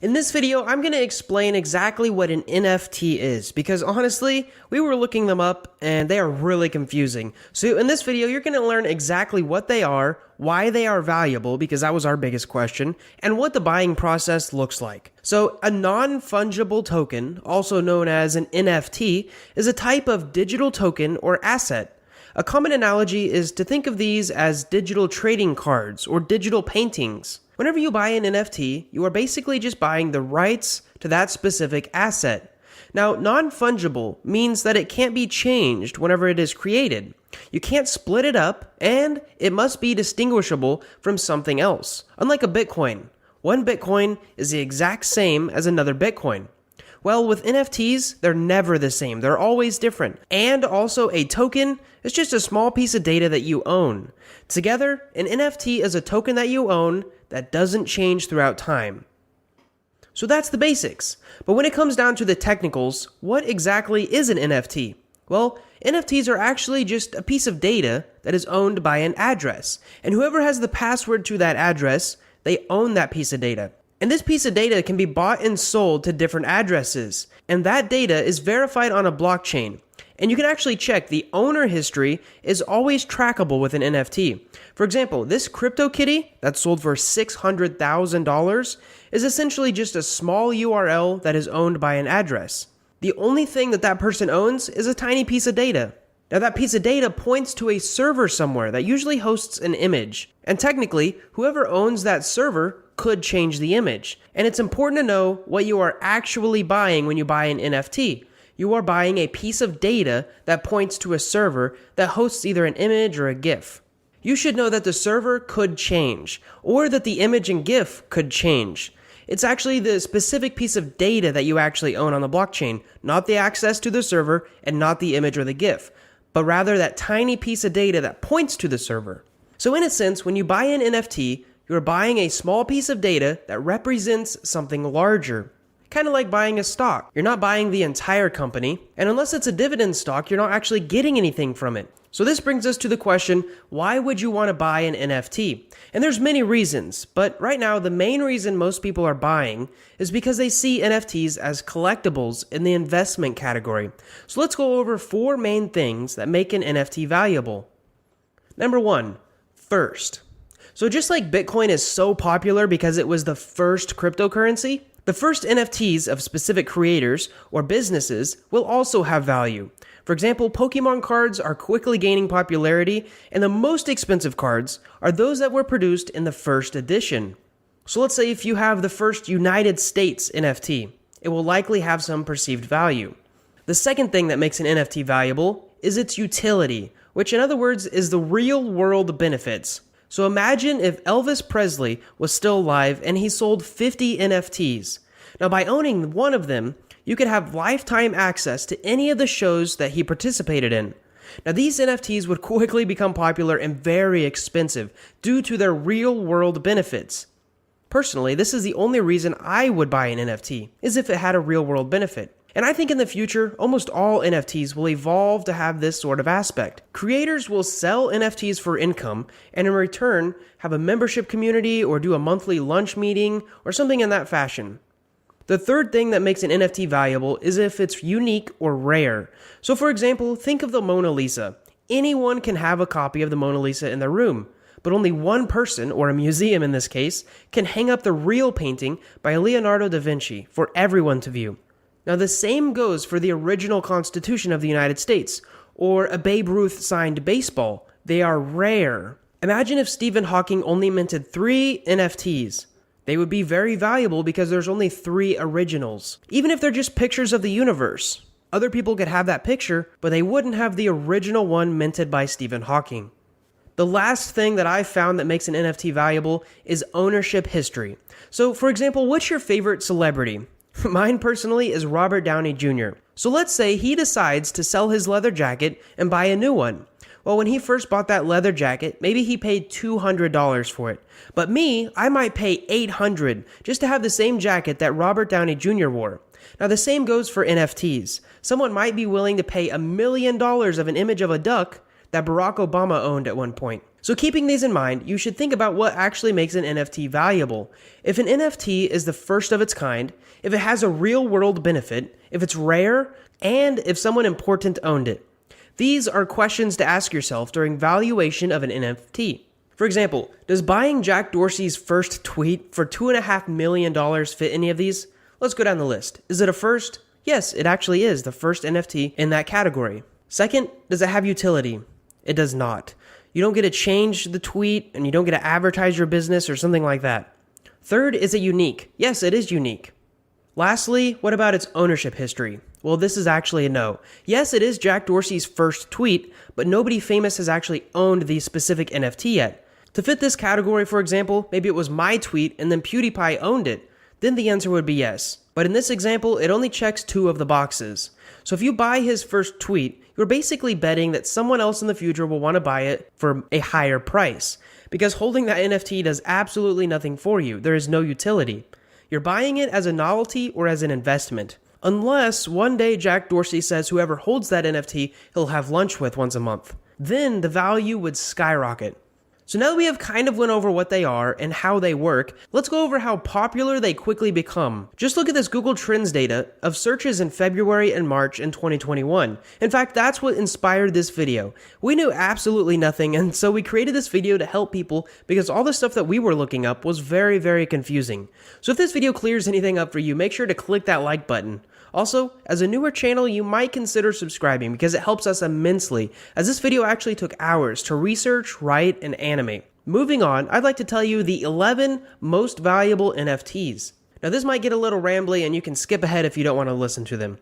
In this video, I'm going to explain exactly what an NFT is, because honestly, we were looking them up and they are really confusing. So in this video, you're going to learn exactly what they are, why they are valuable, because that was our biggest question, and what the buying process looks like. So a non-fungible token, also known as an NFT, is a type of digital token or asset. A common analogy is to think of these as digital trading cards or digital paintings. Whenever you buy an NFT, you are basically just buying the rights to that specific asset. Now, non-fungible means that it can't be changed whenever it is created. You can't split it up, and it must be distinguishable from something else. Unlike a Bitcoin, one Bitcoin is the exact same as another Bitcoin. Well, with NFTs, they're never the same. They're always different. And also, a token is just a small piece of data that you own. Together, an NFT is a token that you own that doesn't change throughout time. So that's the basics. But when it comes down to the technicals, what exactly is an NFT? Well, NFTs are actually just a piece of data that is owned by an address. And whoever has the password to that address, they own that piece of data. And this piece of data can be bought and sold to different addresses. And that data is verified on a blockchain. And you can actually check the owner history is always trackable with an NFT. For example, this crypto kitty that sold for $600,000 is essentially just a small URL that is owned by an address. The only thing that person owns is a tiny piece of data. Now that piece of data points to a server somewhere that usually hosts an image. And technically, whoever owns that server could change the image. And it's important to know what you are actually buying when you buy an NFT. You are buying a piece of data that points to a server that hosts either an image or a GIF. You should know that the server could change, or that the image and GIF could change. It's actually the specific piece of data that you actually own on the blockchain, not the access to the server and not the image or the GIF, but rather that tiny piece of data that points to the server. So in a sense, when you buy an NFT, you're buying a small piece of data that represents something larger. Kind of like buying a stock. You're not buying the entire company, and unless it's a dividend stock, you're not actually getting anything from it. So this brings us to the question, why would you want to buy an NFT? And there's many reasons, but right now the main reason most people are buying is because they see NFTs as collectibles in the investment category. So let's go over 4 main things that make an NFT valuable. Number 1, first. So just like Bitcoin is so popular because it was the first cryptocurrency, the first NFTs of specific creators or businesses will also have value. For example, Pokemon cards are quickly gaining popularity, and the most expensive cards are those that were produced in the first edition. So let's say if you have the first United States NFT, it will likely have some perceived value. The second thing that makes an NFT valuable is its utility, which in other words is the real-world benefits. So imagine if Elvis Presley was still alive and he sold 50 NFTs. Now by owning one of them, you could have lifetime access to any of the shows that he participated in. Now these NFTs would quickly become popular and very expensive due to their real-world benefits. Personally, this is the only reason I would buy an NFT, is if it had a real-world benefit. And I think in the future, almost all NFTs will evolve to have this sort of aspect. Creators will sell NFTs for income, and in return, have a membership community or do a monthly lunch meeting or something in that fashion. The third thing that makes an NFT valuable is if it's unique or rare. So for example, think of the Mona Lisa. Anyone can have a copy of the Mona Lisa in their room, but only one person, or a museum in this case, can hang up the real painting by Leonardo da Vinci for everyone to view. Now the same goes for the original Constitution of the United States, or a Babe Ruth signed baseball. They are rare. Imagine if Stephen Hawking only minted 3 NFTs. They would be very valuable because there's only 3 originals. Even if they're just pictures of the universe. Other people could have that picture, but they wouldn't have the original one minted by Stephen Hawking. The last thing that I've found that makes an NFT valuable is ownership history. So for example, what's your favorite celebrity? Mine personally is Robert Downey Jr. So let's say he decides to sell his leather jacket and buy a new one. Well, when he first bought that leather jacket, maybe he paid $200 for it. But me, I might pay $800 just to have the same jacket that Robert Downey Jr. wore. Now the same goes for NFTs. Someone might be willing to pay $1 million of an image of a duck that Barack Obama owned at one point. So keeping these in mind, you should think about what actually makes an NFT valuable. If an NFT is the first of its kind, if it has a real world benefit, if it's rare, and if someone important owned it. These are questions to ask yourself during valuation of an NFT. For example, does buying Jack Dorsey's first tweet for $2.5 million fit any of these? Let's go down the list. Is it a first? Yes, it actually is the first NFT in that category. Second, does it have utility? It does not. You don't get to change the tweet, and you don't get to advertise your business or something like that. Third, is it unique? Yes, it is unique. Lastly, what about its ownership history? Well, this is actually a no. Yes, it is Jack Dorsey's first tweet, but nobody famous has actually owned the specific NFT yet. To fit this category, for example, maybe it was my tweet and then PewDiePie owned it. Then the answer would be yes. But in this example, it only checks 2 of the boxes. So if you buy his first tweet, you're basically betting that someone else in the future will want to buy it for a higher price. Because holding that NFT does absolutely nothing for you. There is no utility. You're buying it as a novelty or as an investment. Unless one day Jack Dorsey says whoever holds that NFT he'll have lunch with once a month. Then the value would skyrocket. So now that we have kind of went over what they are and how they work, let's go over how popular they quickly become. Just look at this Google Trends data of searches in February and March in 2021. In fact, that's what inspired this video. We knew absolutely nothing, and so we created this video to help people because all the stuff that we were looking up was very, very confusing. So if this video clears anything up for you, make sure to click that like button. Also, as a newer channel, you might consider subscribing because it helps us immensely, as this video actually took hours to research, write, and animate. Moving on, I'd like to tell you the 11 most valuable NFTs. Now this might get a little rambly and you can skip ahead if you don't want to listen to them.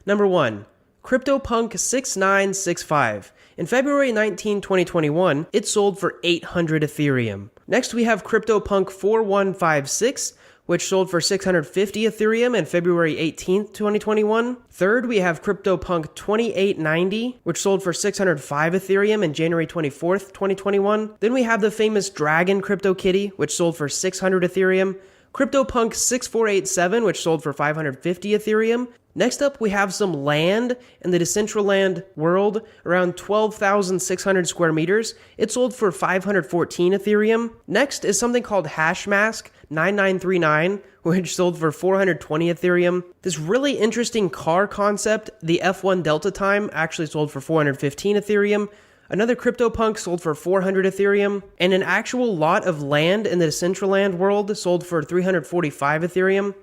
Number 1. CryptoPunk 6965. In February 19, 2021, it sold for 800 Ethereum. Next we have CryptoPunk 4156, which sold for 650 Ethereum in February 18th, 2021. Third, we have CryptoPunk 2890, which sold for 605 Ethereum in January 24th, 2021. Then we have the famous Dragon CryptoKitty, which sold for 600 Ethereum. CryptoPunk 6487, which sold for 550 Ethereum. Next up, we have some land in the Decentraland world, around 12,600 square meters. It sold for 514 Ethereum. Next is something called Hashmask 9939, which sold for 420 Ethereum. This really interesting car concept, the F1 Delta Time, actually sold for 415 Ethereum. Another CryptoPunk sold for 400 Ethereum, and an actual lot of land in the Decentraland world sold for 345 Ethereum.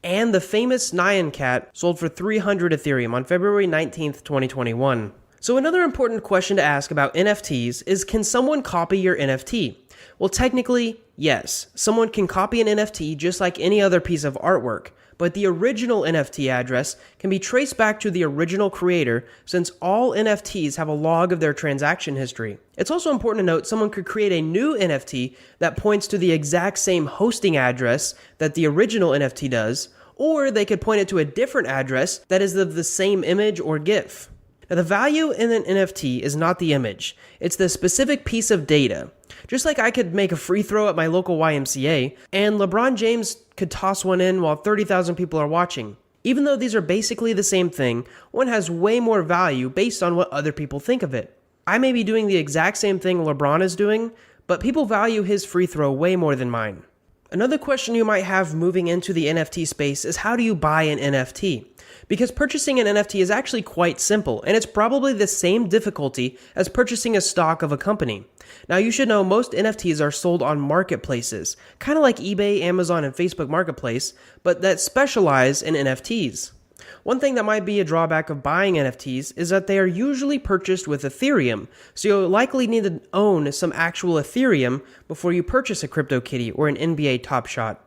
And the famous Nyan Cat sold for 300 Ethereum on February 19th, 2021. So another important question to ask about NFTs is, can someone copy your NFT? Well, technically, yes. Someone can copy an NFT just like any other piece of artwork, but the original NFT address can be traced back to the original creator since all NFTs have a log of their transaction history. It's also important to note someone could create a new NFT that points to the exact same hosting address that the original NFT does, or they could point it to a different address that is of the same image or GIF. Now, the value in an NFT is not the image, it's the specific piece of data. Just like I could make a free throw at my local YMCA, and LeBron James could toss one in while 30,000 people are watching. Even though these are basically the same thing, one has way more value based on what other people think of it. I may be doing the exact same thing LeBron is doing, but people value his free throw way more than mine. Another question you might have moving into the NFT space is, how do you buy an NFT? Because purchasing an NFT is actually quite simple, and it's probably the same difficulty as purchasing a stock of a company. Now, you should know most NFTs are sold on marketplaces, kind of like eBay, Amazon, and Facebook Marketplace, but that specialize in NFTs. One thing that might be a drawback of buying NFTs is that they are usually purchased with Ethereum, so you'll likely need to own some actual Ethereum before you purchase a CryptoKitty or an NBA Top Shot.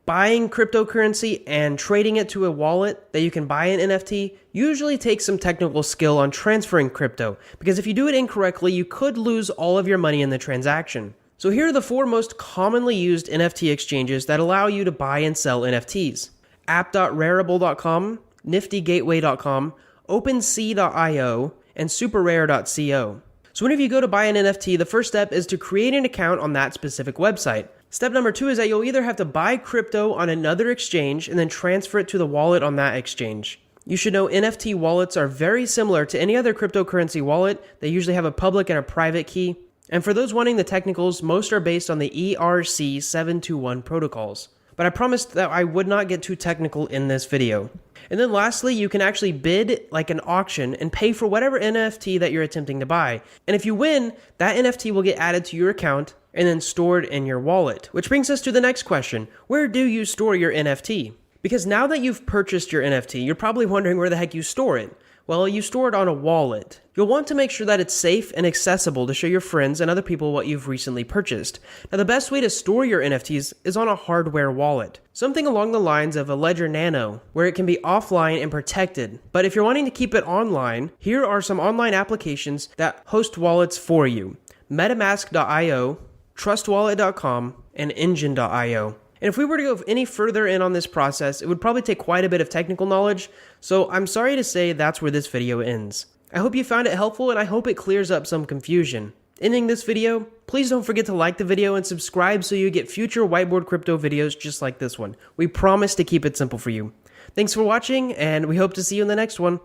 Buying cryptocurrency and trading it to a wallet that you can buy an NFT usually takes some technical skill on transferring crypto, because if you do it incorrectly, you could lose all of your money in the transaction. So here are the 4 most commonly used NFT exchanges that allow you to buy and sell NFTs. app.rarible.com, niftygateway.com, OpenSea.io, and superrare.co. So whenever you go to buy an NFT, the first step is to create an account on that specific website. Step number 2 is that you'll either have to buy crypto on another exchange and then transfer it to the wallet on that exchange. You should know NFT wallets are very similar to any other cryptocurrency wallet. They usually have a public and a private key. And for those wanting the technicals, most are based on the ERC721 protocols. But I promised that I would not get too technical in this video. And then lastly, you can actually bid like an auction and pay for whatever NFT that you're attempting to buy. And if you win, that NFT will get added to your account and then stored in your wallet. Which brings us to the next question. Where do you store your NFT? Because now that you've purchased your NFT, you're probably wondering where the heck you store it. Well, you store it on a wallet. You'll want to make sure that it's safe and accessible to show your friends and other people what you've recently purchased. Now, the best way to store your NFTs is on a hardware wallet. Something along the lines of a Ledger Nano, where it can be offline and protected. But if you're wanting to keep it online, here are some online applications that host wallets for you. MetaMask.io, TrustWallet.com, and Engine.io. And if we were to go any further in on this process, it would probably take quite a bit of technical knowledge, so I'm sorry to say that's where this video ends. I hope you found it helpful, and I hope it clears up some confusion. Ending this video, please don't forget to like the video and subscribe so you get future Whiteboard Crypto videos just like this one. We promise to keep it simple for you. Thanks for watching, and we hope to see you in the next one.